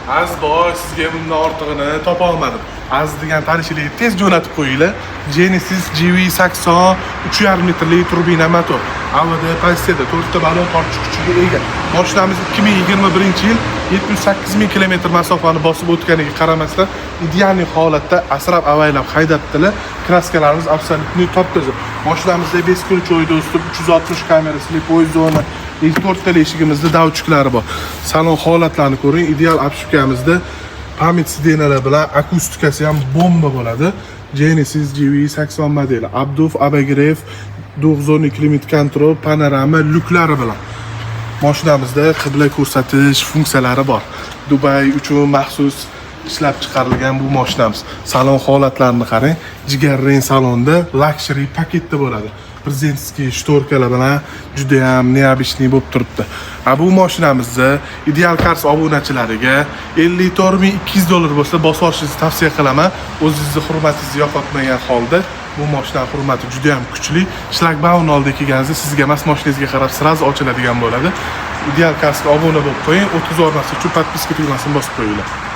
Az boy, sizga bundan ortig'ini topa olmadim. Az degan tanishinglarga tez jo'natib qo'yinglar. Genesis GV80 3.5 litrli turbina motor. AVD Passada 4 ta balon tortish kuchiga ega. Mashinamiz 2021-yil 78.000 kilometr masofani bosib o'tganiga qaramasdan ideal holatda asrab-avaylab haydabdilar. Kraskalarimiz absolutni top-toza. Mashinamizda 5 ключевой достуp, 360 kamerasli poyez zona, 4 ta eshigimizda davchiklari bor. Salon holatlarini ko'ring. Ideal obshipkamizda pamit sidenalar bilan akustikasi ham bomba bo'ladi. Genesis GV80 modeli. Abduf Abagirev 9 klimat kontrol, panorama lyuklari bilan. Mashinamizda qibla ko'rsatish funksiyalari bor. Dubay uchun maxsus ishlab chiqarilgan bu mashinamiz. Salon holatlarini qarang. Jigarrang salonda luxury paketda bo'ladi. Prezentskiy shtorkalar bilan juda ham neobishniy bo'lib turibdi. Bu mashinamizni Ideal Cars obunachilariga $54.200 bo'lsa bosib olishingizni tavsiya qilaman. O'zingizni hurmatingizni yo'qotmagan holda bu mashina hurmati juda ham kuchli. Shlagbaun oldiga kelganingizda sizga emas, mashinangizga qarab sirazi ochiladigan bo'ladi. Ideal Carsga obuna bo'lib qo'ying. 30 o'rnasi uchun podpiska tugmasini bosib qo'yinglar.